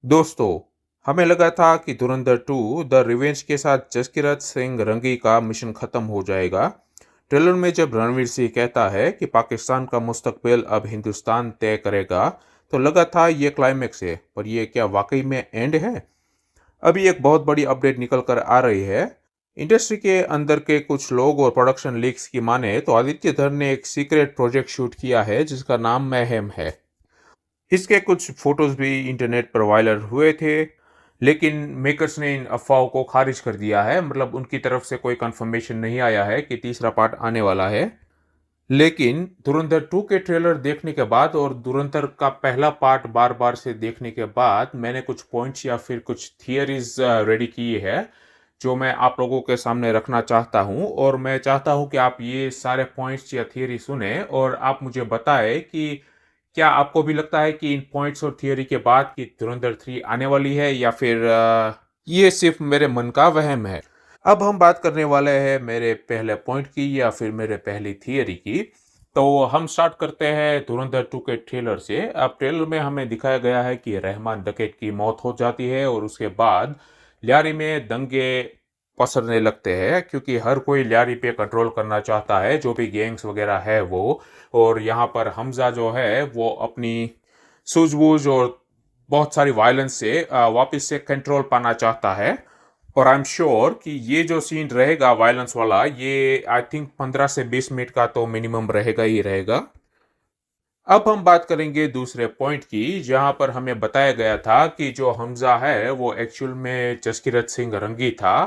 दोस्तों, हमें लगा था कि धुरंधर 2 द रिवेंज के साथ जसकीरत सिंह रंगी का मिशन खत्म हो जाएगा। ट्रेलर में जब रणवीर सिंह कहता है कि पाकिस्तान का मुस्तकबिल अब हिंदुस्तान तय करेगा, तो लगा था ये क्लाइमेक्स है, पर ये क्या वाकई में एंड है? अभी एक बहुत बड़ी अपडेट निकल कर आ रही है। इंडस्ट्री के अंदर के कुछ लोग और प्रोडक्शन लीक्स की माने तो आदित्य धर ने एक सीक्रेट प्रोजेक्ट शूट किया है जिसका नाम मैहेम है। इसके कुछ फोटोज भी इंटरनेट पर वायरल हुए थे, लेकिन मेकर्स ने इन अफवाहों को खारिज कर दिया है। मतलब उनकी तरफ से कोई कंफर्मेशन नहीं आया है कि तीसरा पार्ट आने वाला है। लेकिन धुरंधर 2 के ट्रेलर देखने के बाद और धुरंधर का पहला पार्ट बार बार से देखने के बाद मैंने कुछ पॉइंट्स या फिर कुछ थियरीज रेडी की है, जो मैं आप लोगों के सामने रखना चाहता हूं। और मैं चाहता हूं कि आप ये सारे पॉइंट्स या थियरी सुने और आप मुझे बताएं कि क्या आपको भी लगता है कि इन पॉइंट्स और थियरी के बाद कि धुरंधर 3 आने वाली है, या फिर ये सिर्फ मेरे मन का वहम है। अब हम बात करने वाले हैं मेरे पहले पॉइंट की या फिर मेरे पहली थियरी की। तो हम स्टार्ट करते हैं धुरंधर 2 के ट्रेलर से। अब ट्रेलर में हमें दिखाया गया है कि रहमान डकैत की मौत हो जाती है और उसके बाद लियारी में दंगे पसरने लगते हैं, क्योंकि हर कोई लियारी पे कंट्रोल करना चाहता है, जो भी गैंग्स वगैरह है वो। और यहाँ पर हमजा जो है वो अपनी सूझबूझ और बहुत सारी वायलेंस से वापस से कंट्रोल पाना चाहता है। और आई एम श्योर कि ये जो सीन रहेगा वायलेंस वाला, ये आई थिंक 15 से 20 मिनट का तो मिनिमम रहेगा ही रहेगा। अब हम बात करेंगे दूसरे पॉइंट की, जहां पर हमें बताया गया था कि जो हमजा है वो एक्चुअल में जसकीरत सिंह रंगी था।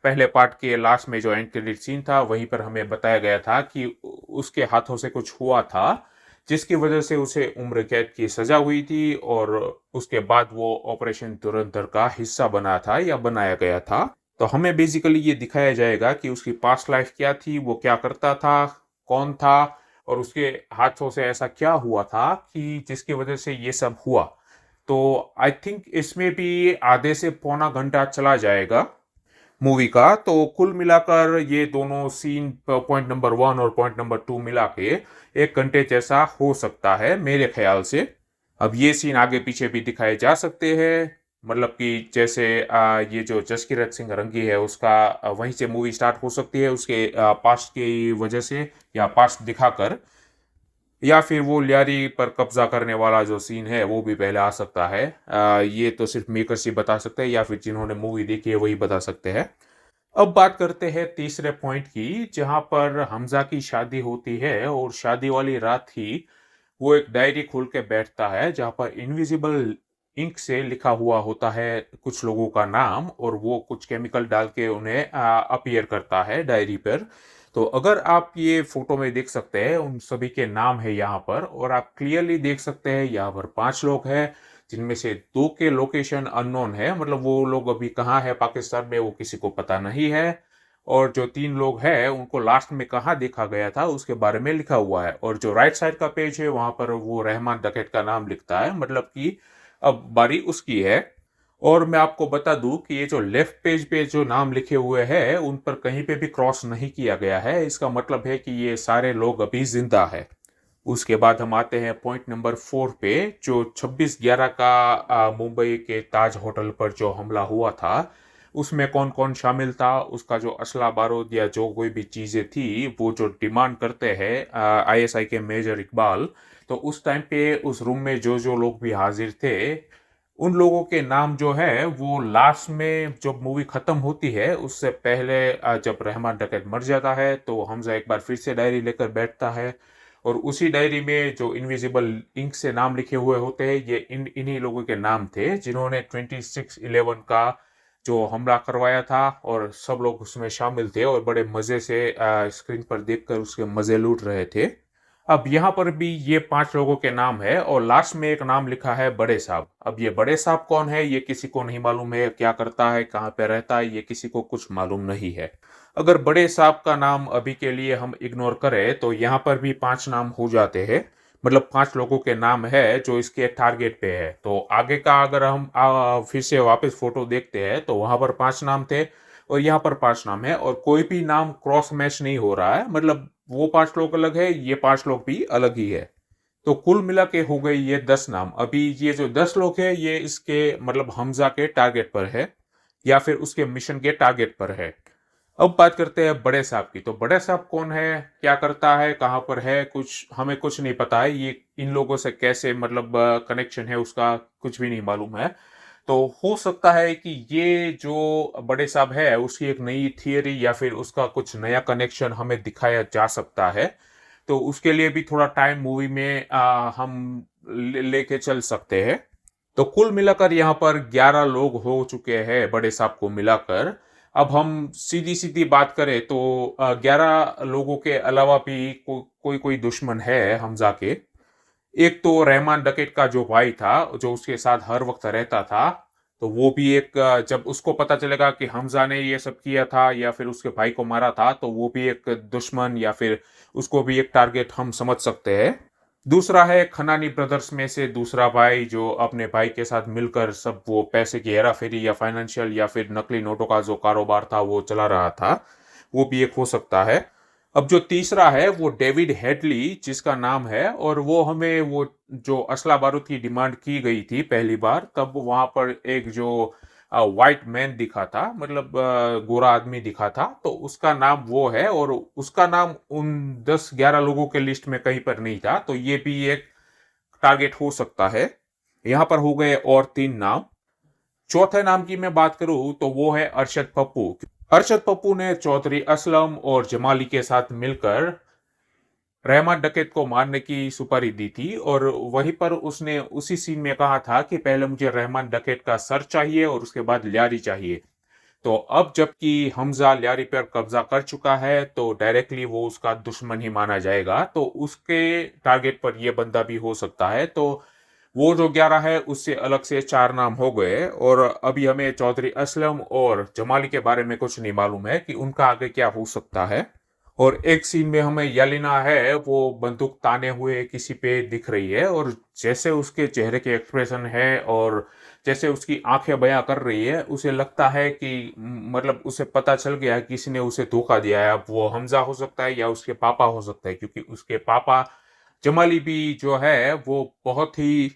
पहले पार्ट के लास्ट में जो एंड क्रेडिट सीन था वहीं पर हमें बताया गया था कि उसके हाथों से कुछ हुआ था, जिसकी वजह से उसे उम्र कैद की सजा हुई थी। और उसके बाद वो ऑपरेशन धुरंधर का हिस्सा बना था या बनाया गया था। तो हमें बेसिकली ये दिखाया जाएगा कि उसकी पास्ट लाइफ क्या थी, वो क्या करता था, कौन था, और उसके हाथों से ऐसा क्या हुआ था कि जिसकी वजह से ये सब हुआ। तो आई थिंक इसमें भी आधे से पौना घंटा चला जाएगा मूवी का। तो कुल मिलाकर ये दोनों सीन, पॉइंट नंबर 1 और पॉइंट नंबर 2 मिला के 1 घंटे जैसा हो सकता है मेरे ख्याल से। अब ये सीन आगे पीछे भी दिखाए जा सकते हैं। मतलब कि जैसे ये जो जसकीरत सिंह रंगी है उसका वहीं से मूवी स्टार्ट हो सकती है, उसके पास्ट की वजह से या पास्ट दिखाकर। या फिर वो लियारी पर कब्जा करने वाला जो सीन है वो भी पहले आ सकता है। ये तो सिर्फ मेकर्स ही बता सकते हैं या फिर जिन्होंने मूवी देखी है वही बता सकते हैं। अब बात करते हैं तीसरे पॉइंट की, जहां पर हमजा की शादी होती है और शादी वाली रात ही वो एक डायरी खोल के बैठता है जहां पर इनविजिबल इंक से लिखा हुआ होता है कुछ लोगों का नाम, और वो कुछ केमिकल डाल के उन्हें अपीयर करता है डायरी पर। तो अगर आप ये फोटो में देख सकते हैं, उन सभी के नाम है यहाँ पर, और आप क्लियरली देख सकते हैं यहाँ पर 5 लोग हैं, जिनमें से 2 के लोकेशन अननोन है। मतलब वो लोग अभी कहाँ है पाकिस्तान में वो किसी को पता नहीं है। और जो 3 लोग हैं उनको लास्ट में कहाँ देखा गया था उसके बारे में लिखा हुआ है। और जो राइट साइड का पेज है वहां पर वो रहमान डकैत का नाम लिखता है, मतलब कि अब बारी उसकी है। और मैं आपको बता दूं कि ये जो लेफ्ट पेज पे जो नाम लिखे हुए हैं उन पर कहीं पे भी क्रॉस नहीं किया गया है। इसका मतलब है कि ये सारे लोग अभी जिंदा है। उसके बाद हम आते हैं पॉइंट नंबर 4 पे, जो 26/11 का मुंबई के ताज होटल पर जो हमला हुआ था उसमें कौन कौन शामिल था, उसका जो असला बारूद या जो कोई भी चीज़ें थी वो जो डिमांड करते हैं आईएसआई के मेजर इकबाल। तो उस टाइम पे उस रूम में जो जो लोग भी हाजिर थे, उन लोगों के नाम जो है वो लास्ट में जब मूवी खत्म होती है उससे पहले जब रहमान डकैत मर जाता है तो हमजा एक बार फिर से डायरी लेकर बैठता है। और उसी डायरी में जो इनविजिबल इंक से नाम लिखे हुए होते हैं ये इन्हीं लोगों के नाम थे जिन्होंने 26/11 का जो हमला करवाया था। और सब लोग उसमें शामिल थे और बड़े मजे से स्क्रीन पर देखकर उसके मजे लूट रहे थे। अब यहाँ पर भी ये 5 लोगों के नाम है और लास्ट में एक नाम लिखा है बड़े साहब। अब ये बड़े साहब कौन है ये किसी को नहीं मालूम है, क्या करता है, कहाँ पे रहता है, ये किसी को कुछ मालूम नहीं है। अगर बड़े साहब का नाम अभी के लिए हम इग्नोर करें तो यहाँ पर भी 5 नाम हो जाते हैं। मतलब 5 लोगों के नाम है जो इसके टारगेट पे है। तो आगे का अगर हम फिर से वापस फोटो देखते हैं तो वहां पर 5 नाम थे और यहाँ पर 5 नाम है, और कोई भी नाम क्रॉस मैच नहीं हो रहा है। मतलब वो 5 लोग अलग है, ये 5 लोग भी अलग ही है। तो कुल मिला के हो गई ये 10 नाम। अभी ये जो 10 लोग हैं ये इसके मतलब हमजा के टारगेट पर है या फिर उसके मिशन के टारगेट पर है। अब बात करते हैं बड़े साहब की। तो बड़े साहब कौन है, क्या करता है, कहाँ पर है, कुछ हमें कुछ नहीं पता है। ये इन लोगों से कैसे मतलब कनेक्शन है उसका कुछ भी नहीं मालूम है। तो हो सकता है कि ये जो बड़े साहब है उसकी एक नई थियरी या फिर उसका कुछ नया कनेक्शन हमें दिखाया जा सकता है। तो उसके लिए भी थोड़ा टाइम मूवी में हम लेके चल सकते हैं। तो कुल मिलाकर यहाँ पर 11 लोग हो चुके हैं बड़े साहब को मिलाकर। अब हम सीधी सीधी बात करें तो 11 लोगों के अलावा भी कोई कोई दुश्मन है हमजा के। एक तो रहमान डकैत का जो भाई था जो उसके साथ हर वक्त रहता था, तो वो भी एक जब उसको पता चलेगा कि हमजा ने ये सब किया था या फिर उसके भाई को मारा था तो वो भी एक दुश्मन या फिर उसको भी एक टारगेट हम समझ सकते हैं। दूसरा है खनानी ब्रदर्स में से दूसरा भाई जो अपने भाई के साथ मिलकर सब वो पैसे की हेरा फेरी या फाइनेंशियल या फिर नकली नोटों का जो कारोबार था वो चला रहा था, वो भी एक हो सकता है। अब जो तीसरा है वो डेविड हेडली जिसका नाम है, और वो हमें वो जो असला बारूद की डिमांड की गई थी पहली बार तब वहां पर एक जो व्हाइट मैन दिखा था मतलब गोरा आदमी दिखा था, तो उसका नाम वो है और उसका नाम उन 10-11 लोगों के लिस्ट में कहीं पर नहीं था, तो ये भी एक टारगेट हो सकता है। यहाँ पर हो गए और 3 नाम। चौथे नाम की मैं बात करूं तो वो है अरशद पप्पू। अरशद पप्पू ने चौधरी असलम और जमाली के साथ मिलकर रहमान डकैत को मारने की सुपारी दी थी और वहीं पर उसने उसी सीन में कहा था कि पहले मुझे रहमान डकैत का सर चाहिए और उसके बाद ल्यारी चाहिए। तो अब जबकि हमजा ल्यारी पर कब्जा कर चुका है तो डायरेक्टली वो उसका दुश्मन ही माना जाएगा, तो उसके टारगेट पर ये बंदा भी हो सकता है। तो वो जो 11 है उससे अलग से 4 नाम हो गए और अभी हमें चौधरी असलम और जमाली के बारे में कुछ नहीं मालूम है कि उनका आगे क्या हो सकता है। और एक सीन में हमें यलिना है वो बंदूक ताने हुए किसी पे दिख रही है और जैसे उसके चेहरे के एक्सप्रेशन है और जैसे उसकी आंखें बयां कर रही है उसे लगता है कि मतलब उसे पता चल गया है किसी ने उसे धोखा दिया है। अब वो हमजा हो सकता है या उसके पापा हो सकता है, क्योंकि उसके पापा जमाली भी जो है वो बहुत ही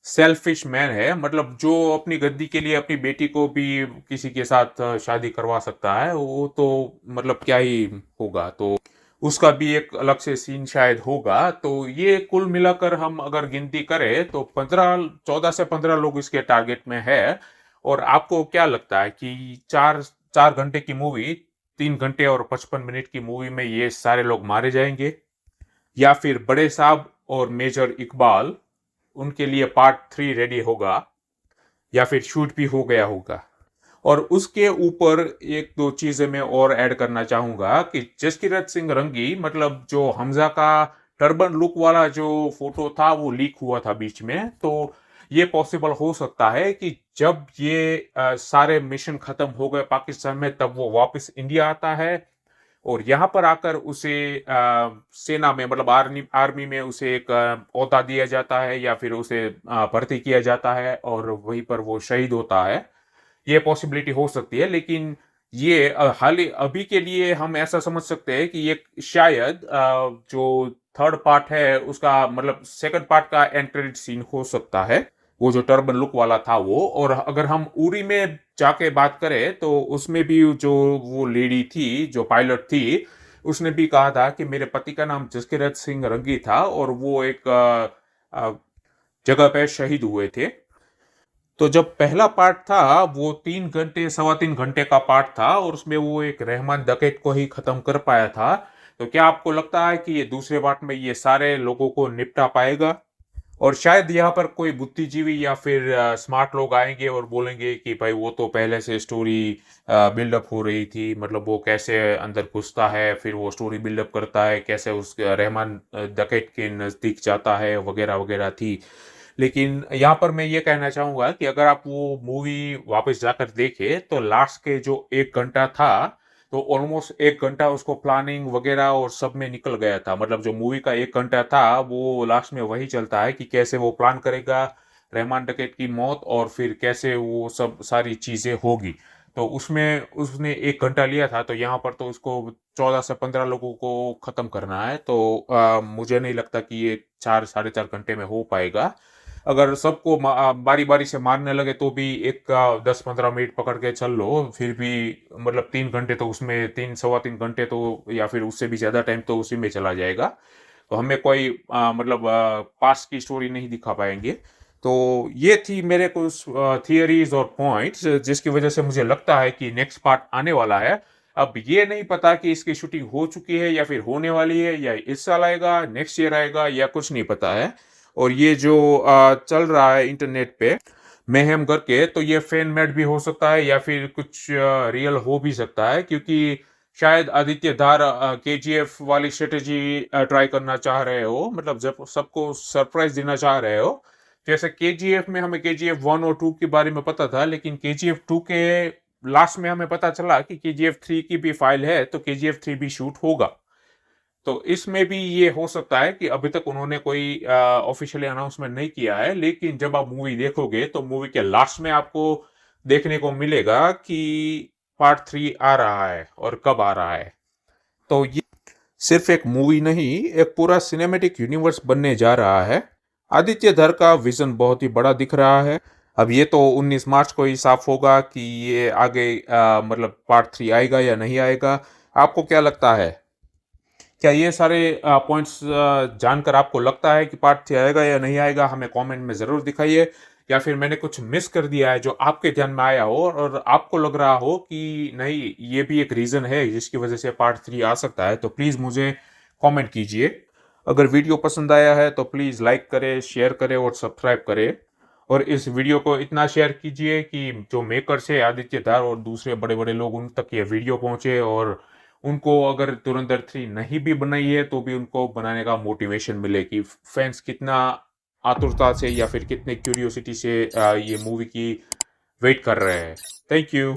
सेल्फिश मैन है, मतलब जो अपनी गद्दी के लिए अपनी बेटी को भी किसी के साथ शादी करवा सकता है, वो तो मतलब क्या ही होगा। तो उसका भी एक अलग से सीन शायद होगा। तो ये कुल मिलाकर हम अगर गिनती करें तो 14 से 15 लोग इसके टारगेट में है। और आपको क्या लगता है कि 4 घंटे की मूवी, 3 घंटे और 55 मिनट की मूवी में ये सारे लोग मारे जाएंगे या फिर बड़े साहब और मेजर इकबाल उनके लिए पार्ट 3 रेडी होगा या फिर शूट भी हो गया होगा? और उसके ऊपर एक दो चीजें मैं और ऐड करना चाहूंगा कि जसकीरत सिंह रंगी मतलब जो हमजा का टर्बन लुक वाला जो फोटो था वो लीक हुआ था बीच में, तो ये पॉसिबल हो सकता है कि जब ये सारे मिशन खत्म हो गए पाकिस्तान में तब वो वापस इंडिया आता है और यहाँ पर आकर उसे सेना में मतलब आर्मी आर्मी में उसे एक ओहदा दिया जाता है या फिर उसे भर्ती किया जाता है और वहीं पर वो शहीद होता है। ये पॉसिबिलिटी हो सकती है, लेकिन ये हाल ही अभी के लिए हम ऐसा समझ सकते हैं कि ये शायद जो थर्ड पार्ट है उसका मतलब सेकंड पार्ट का एंड क्रेडिट सीन हो सकता है, वो जो टर्बन लुक वाला था वो। और अगर हम उरी में जाके बात करें तो उसमें भी जो वो लेडी थी जो पायलट थी उसने भी कहा था कि मेरे पति का नाम जसकीरत सिंह रंगी था और वो एक जगह पे शहीद हुए थे। तो जब पहला पार्ट था वो 3 घंटे 3.25 घंटे का पार्ट था और उसमें वो एक रहमान डकैत को ही खत्म कर पाया था। तो क्या आपको लगता है कि ये दूसरे पार्ट में ये सारे लोगों को निपटा पाएगा? और शायद यहाँ पर कोई बुद्धिजीवी या फिर स्मार्ट लोग आएंगे और बोलेंगे कि भाई वो तो पहले से स्टोरी बिल्डअप हो रही थी, मतलब वो कैसे अंदर घुसता है फिर वो स्टोरी बिल्डअप करता है कैसे उस रहमान डकैत के नजदीक जाता है वगैरह वगैरह थी। लेकिन यहाँ पर मैं ये कहना चाहूंगा कि अगर आप वो मूवी वापस जाकर देखें तो लास्ट के जो 1 घंटा था तो ऑलमोस्ट 1 घंटा उसको प्लानिंग वगैरह और सब में निकल गया था। मतलब जो मूवी का 1 घंटा था वो लास्ट में वही चलता है कि कैसे वो प्लान करेगा रहमान डकैत की मौत और फिर कैसे वो सब सारी चीजें होगी। तो उसमें उसने 1 घंटा लिया था, तो यहाँ पर तो उसको 14 से 15 लोगों को ख़त्म करना है, तो मुझे नहीं लगता कि ये 4 साढ़े 4 घंटे में हो पाएगा। अगर सबको बारी-बारी से मारने लगे तो भी एक का 10-15 मिनट पकड़ के चल लो, फिर भी मतलब 3 घंटे तो उसमें 3 सवा 3 घंटे तो या फिर उससे भी ज़्यादा टाइम तो उसी में चला जाएगा। तो हमें कोई मतलब पास्ट की स्टोरी नहीं दिखा पाएँगे। तो ये थी मेरे कुछ थियरीज़ और पॉइंट्स जिसकी वजह से मुझे लगता है कि नेक्स्ट पार्ट आने वाला है। अब ये नहीं पता कि इसकी शूटिंग हो चुकी है या फिर होने वाली है या इस साल आएगा, नेक्स्ट ईयर आएगा या कुछ नहीं पता है। और ये जो चल रहा है इंटरनेट पे मेहम करके, तो ये फैन मेड भी हो सकता है या फिर कुछ रियल हो भी सकता है, क्योंकि शायद आदित्य धार केजीएफ वाली स्ट्रेटेजी ट्राई करना चाह रहे हो, मतलब जब सबको सरप्राइज देना चाह रहे हो। जैसे केजीएफ में हमें केजीएफ 1 और 2 के बारे में पता था, लेकिन केजीएफ 2 के लास्ट में हमें पता चला कि केजीएफ 3 की भी फाइल है, तो केजीएफ 3 भी शूट होगा। तो इसमें भी ये हो सकता है कि अभी तक उन्होंने कोई ऑफिशियली अनाउंसमेंट नहीं किया है, लेकिन जब आप मूवी देखोगे तो मूवी के लास्ट में आपको देखने को मिलेगा कि पार्ट 3 आ रहा है और कब आ रहा है। तो ये सिर्फ एक मूवी नहीं, एक पूरा सिनेमैटिक यूनिवर्स बनने जा रहा है। आदित्य धर का विजन बहुत ही बड़ा दिख रहा है। अब ये तो 19 मार्च को ही साफ होगा कि ये आगे मतलब पार्ट 3 आएगा या नहीं आएगा। आपको क्या लगता है? क्या ये सारे पॉइंट्स जानकर आपको लगता है कि पार्ट 3 आएगा या नहीं आएगा? हमें कमेंट में ज़रूर दिखाइए। या फिर मैंने कुछ मिस कर दिया है जो आपके ध्यान में आया हो और आपको लग रहा हो कि नहीं, ये भी एक रीज़न है जिसकी वजह से पार्ट 3 आ सकता है, तो प्लीज़ मुझे कमेंट कीजिए। अगर वीडियो पसंद आया है तो प्लीज़ लाइक करें, शेयर करें और सब्सक्राइब करें। और इस वीडियो को इतना शेयर कीजिए कि जो मेकर्स है आदित्य धार और दूसरे बड़े-बड़े लोग, उन तक ये वीडियो पहुँचे और उनको अगर धुरंधर 3 नहीं भी बनाई है तो भी उनको बनाने का मोटिवेशन मिले कि फैंस कितना आतुरता से या फिर कितने क्यूरियोसिटी से ये मूवी की वेट कर रहे हैं। Thank you.